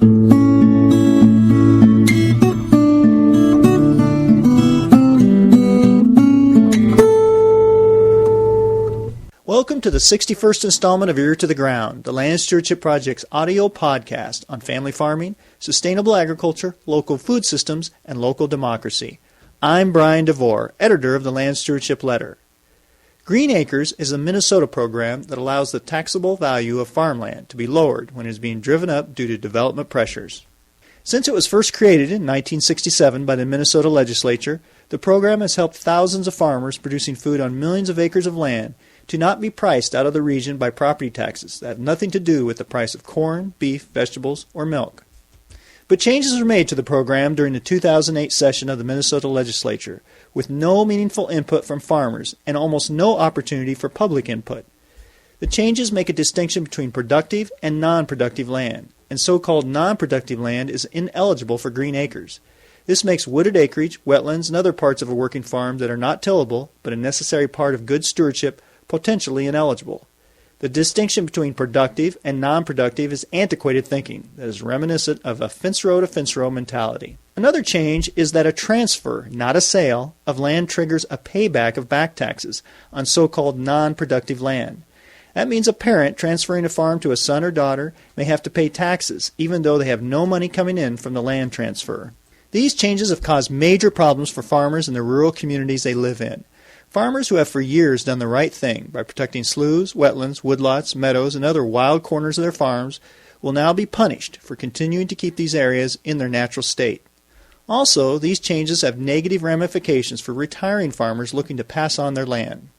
Welcome to the 61st installment of Ear to the Ground, the Land Stewardship Project's audio podcast on family farming, sustainable agriculture, local food systems, and local democracy. I'm Brian DeVore, editor of the Land Stewardship Letter. Green Acres is a Minnesota program that allows the taxable value of farmland to be lowered when it is being driven up due to development pressures. Since it was first created in 1967 by the Minnesota legislature, the program has helped thousands of farmers producing food on millions of acres of land to not be priced out of the region by property taxes that have nothing to do with the price of corn, beef, vegetables, or milk. But changes were made to the program during the 2008 session of the Minnesota legislature, with no meaningful input from farmers and almost no opportunity for public input. The changes make a distinction between productive and non-productive land, and so-called non-productive land is ineligible for green acres. This makes wooded acreage, wetlands, and other parts of a working farm that are not tillable, but a necessary part of good stewardship, potentially ineligible. The distinction between productive and non-productive is antiquated thinking that is reminiscent of a fence row to fence row mentality. Another change is that a transfer, not a sale, of land triggers a payback of back taxes on so-called non-productive land. That means a parent transferring a farm to a son or daughter may have to pay taxes even though they have no money coming in from the land transfer. These changes have caused major problems for farmers in the rural communities they live in. Farmers who have for years done the right thing by protecting sloughs, wetlands, woodlots, meadows, and other wild corners of their farms will now be punished for continuing to keep these areas in their natural state. Also, these changes have negative ramifications for retiring farmers looking to pass on their land.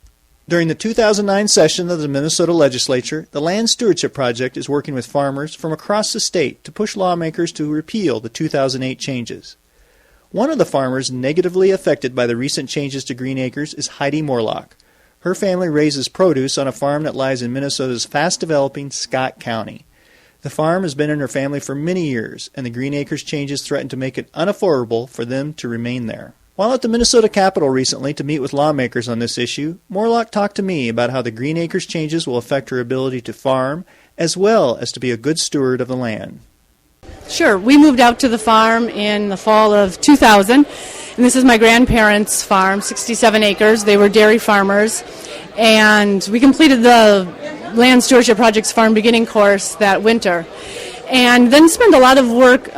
During the 2009 session of the Minnesota legislature, the Land Stewardship Project is working with farmers from across the state to push lawmakers to repeal the 2008 changes. One of the farmers negatively affected by the recent changes to Green Acres is Heidi Morlock. Her family raises produce on a farm that lies in Minnesota's fast-developing Scott County. The farm has been in her family for many years, and the Green Acres changes threaten to make it unaffordable for them to remain there. While at the Minnesota Capitol recently to meet with lawmakers on this issue, Morlock talked to me about how the Green Acres changes will affect her ability to farm, as well as to be a good steward of the land. Sure. We moved out to the farm in the fall of 2000, and this is my grandparents' farm, 67 acres. They were dairy farmers, and we completed the Land Stewardship Project's farm beginning course that winter, and then spent a lot of work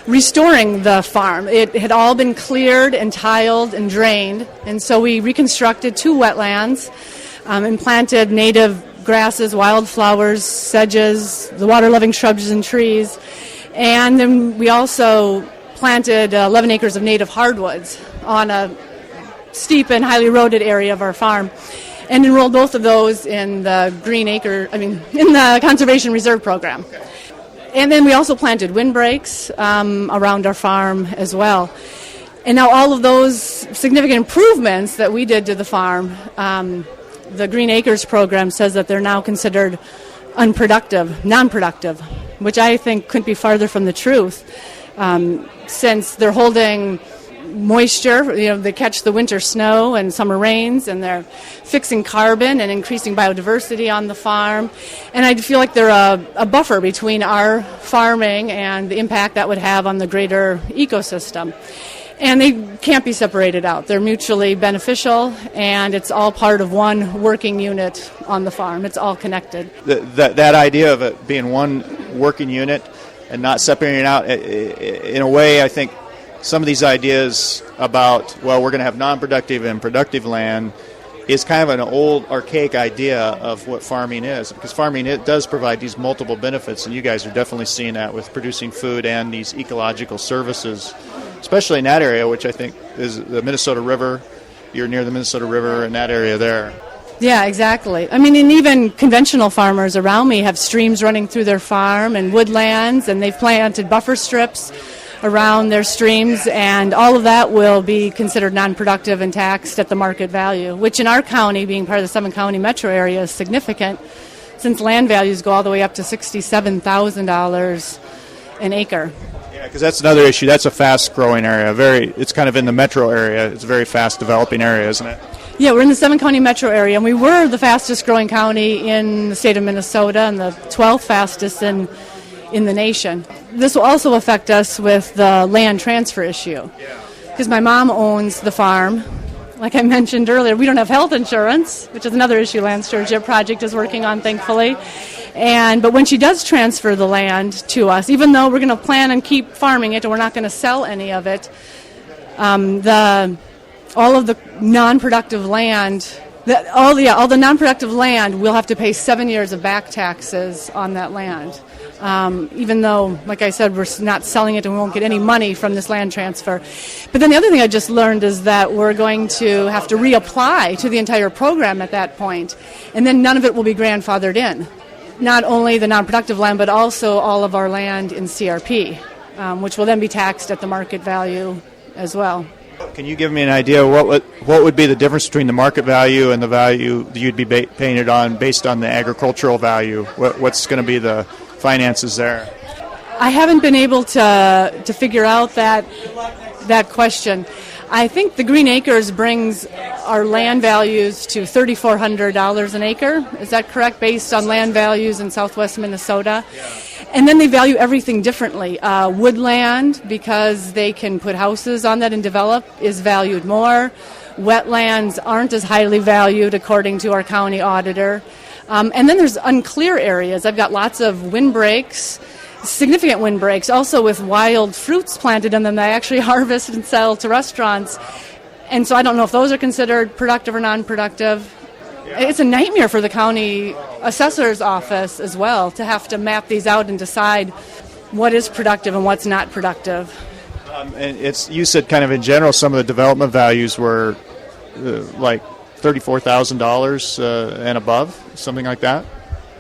restoring the farm. It had all been cleared and tiled and drained, and so we reconstructed 2 wetlands and planted native grasses, wildflowers, sedges, the water-loving shrubs and trees. And then we also planted 11 acres of native hardwoods on a steep and highly eroded area of our farm, and enrolled both of those in the in the Conservation Reserve Program. And then we also planted windbreaks around our farm as well. And now all of those significant improvements that we did to the farm, the Green Acres program says that they're now considered unproductive, non-productive, which I think couldn't be farther from the truth, since they're holding moisture, they catch the winter snow and summer rains, and they're fixing carbon and increasing biodiversity on the farm. And I feel like they're a buffer between our farming and the impact that would have on the greater ecosystem. And they can't be separated out. They're mutually beneficial, and it's all part of one working unit on the farm. It's all connected. That idea of it being one working unit and not separating it out, in a way, I think some of these ideas about, we're going to have non-productive and productive land is kind of an old, archaic idea of what farming is. Because farming, it does provide these multiple benefits, and you guys are definitely seeing that with producing food and these ecological services, especially in that area, which I think is the Minnesota River. You're near the Minnesota River in that area there. Yeah, exactly. I mean, and even conventional farmers around me have streams running through their farm and woodlands, and they've planted buffer strips around their streams, and all of that will be considered non-productive and taxed at the market value, which in our county, being part of the 7-county metro area, is significant, since land values go all the way up to $67,000 an acre. Yeah, because that's another issue. That's a fast-growing area. It's kind of in the metro area. It's a very fast-developing area, isn't it? Yeah, we're in the 7-county metro area, and we were the fastest-growing county in the state of Minnesota and the 12th fastest in in the nation. This will also affect us with the land transfer issue, because my mom owns the farm. Like I mentioned earlier, we don't have health insurance, which is another issue Land Stewardship Project is working on, thankfully. But when she does transfer the land to us, even though we're going to plan and keep farming it and we're not going to sell any of it, all of the non-productive land, all the non-productive land, we'll have to pay 7 years of back taxes on that land. Even though, like I said, we're not selling it and we won't get any money from this land transfer. But then the other thing I just learned is that we're going to have to reapply to the entire program at that point, and then none of it will be grandfathered in. Not only the non-productive land, but also all of our land in CRP, which will then be taxed at the market value as well. Can you give me an idea what would be the difference between the market value and the value that you'd be paying it on based on the agricultural value? What's going to be the finances there? I haven't been able to figure out that question. I think the Green Acres brings our land values to $3,400 an acre. Is that correct? Based on land values in southwest Minnesota. And then they value everything differently. Woodland, because they can put houses on that and develop, is valued more. Wetlands aren't as highly valued, according to our county auditor. And then there's unclear areas. I've got lots of windbreaks, significant windbreaks, also with wild fruits planted in them that I actually harvest and sell to restaurants. And so I don't know if those are considered productive or non-productive. It's a nightmare for the county assessor's office as well to have to map these out and decide what is productive and what's not productive. And you said kind of in general some of the development values were like $34,000 and above, something like that?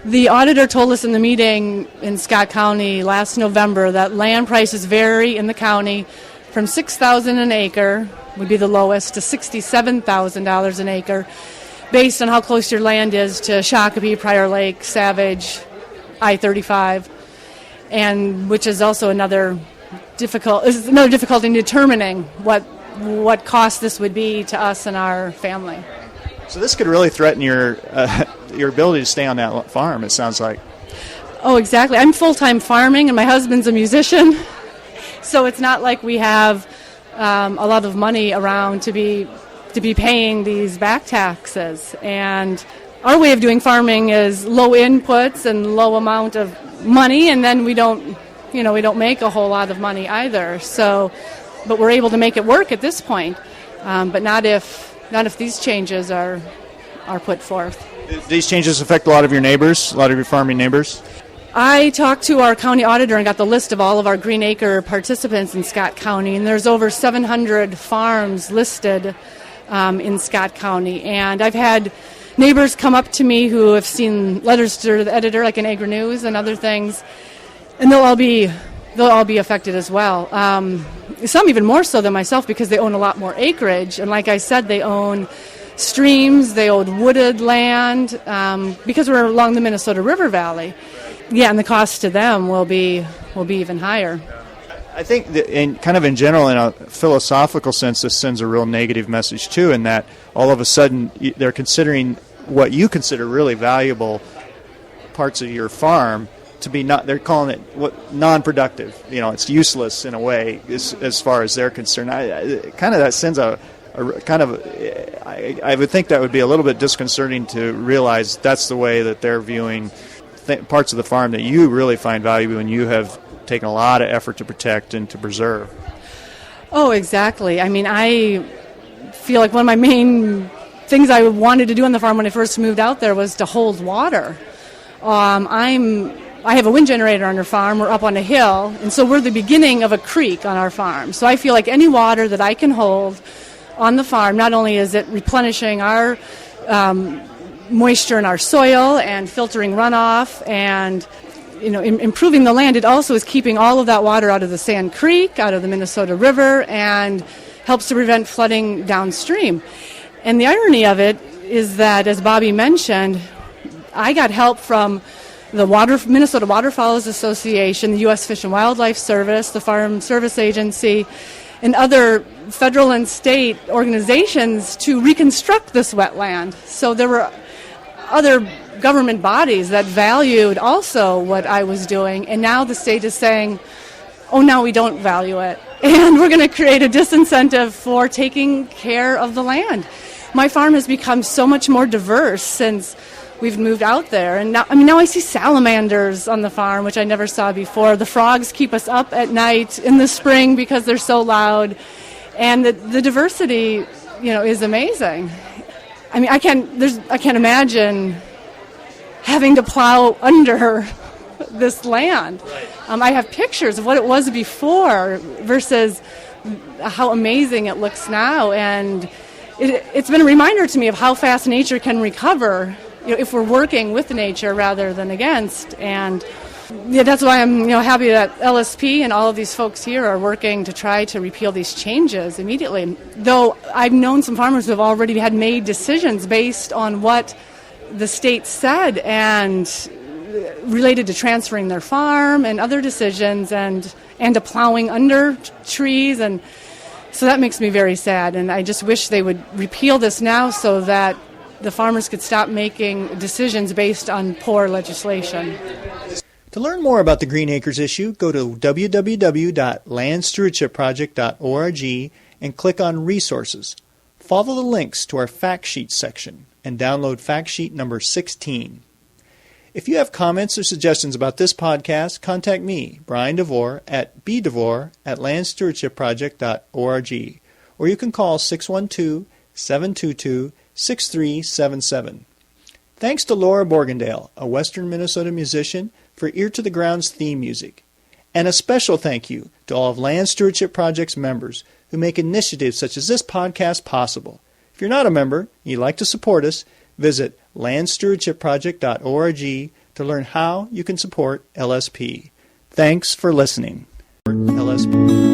The auditor told us in the meeting in Scott County last November that land prices vary in the county from $6,000 an acre, would be the lowest, to $67,000 an acre, based on how close your land is to Shakopee, Prior Lake, Savage, I-35, and which is also another difficulty in determining what cost this would be to us and our family. So this could really threaten your ability to stay on that farm, it sounds like. Oh, exactly. I'm full-time farming, and my husband's a musician, so it's not like we have a lot of money around to be paying these back taxes. And our way of doing farming is low inputs and low amount of money, and then we don't make a whole lot of money either. So, but we're able to make it work at this point. But not if these changes are put forth. These changes affect a lot of your neighbors, a lot of your farming neighbors? I talked to our county auditor and got the list of all of our Green Acre participants in Scott County, and there's over 700 farms listed in Scott County. And I've had neighbors come up to me who have seen letters to the editor, like in Agri News and other things, and they'll all be affected as well. Some even more so than myself because they own a lot more acreage. And like I said, they own streams, they own wooded land, because we're along the Minnesota River Valley. Yeah, and the cost to them will be even higher. I think that in general, in a philosophical sense, this sends a real negative message too, in that all of a sudden they're considering what you consider really valuable parts of your farm to be they're calling it non-productive. It's useless in a way as far as they're concerned. That sends I would think that would be a little bit disconcerting to realize that's the way that they're viewing parts of the farm that you really find valuable and you have taken a lot of effort to protect and to preserve. Oh, exactly. I mean, I feel like one of my main things I wanted to do on the farm when I first moved out there was to hold water. I have a wind generator on our farm. We're up on a hill, and so we're the beginning of a creek on our farm. So I feel like any water that I can hold on the farm, not only is it replenishing our moisture in our soil and filtering runoff and improving the land, it also is keeping all of that water out of the Sand Creek, out of the Minnesota River, and helps to prevent flooding downstream. And the irony of it is that, as Bobby mentioned, I got help from the Minnesota Waterfowlers Association, the U.S. Fish and Wildlife Service, the Farm Service Agency, and other federal and state organizations to reconstruct this wetland. So there were other government bodies that valued also what I was doing, and now the state is saying, oh, now we don't value it, and we're going to create a disincentive for taking care of the land. My farm has become so much more diverse since we've moved out there, and now I see salamanders on the farm, which I never saw before. The frogs keep us up at night in the spring because they're so loud, and the diversity, is amazing. I mean, I can't imagine having to plow under this land. I have pictures of what it was before versus how amazing it looks now, and it's been a reminder to me of how fast nature can recover, if we're working with nature rather than against. And that's why I'm happy that LSP and all of these folks here are working to try to repeal these changes immediately. Though I've known some farmers who have already had made decisions based on what the state said and related to transferring their farm and other decisions and to plowing under trees, and so that makes me very sad, and I just wish they would repeal this now so that the farmers could stop making decisions based on poor legislation. To learn more about the Green Acres issue, go to www.landstewardshipproject.org and click on Resources. Follow the links to our fact sheet section and download fact sheet number 16. If you have comments or suggestions about this podcast, contact me, Brian DeVore, at bdevore@landstewardshipproject.org, or you can call 612-722-6377. Thanks to Laura Borgendale, a Western Minnesota musician, for Ear to the Ground's theme music. And a special thank you to all of Land Stewardship Project's members who make initiatives such as this podcast possible. If you're not a member and you'd like to support us, visit landstewardshipproject.org to learn how you can support LSP. Thanks for listening. LSP.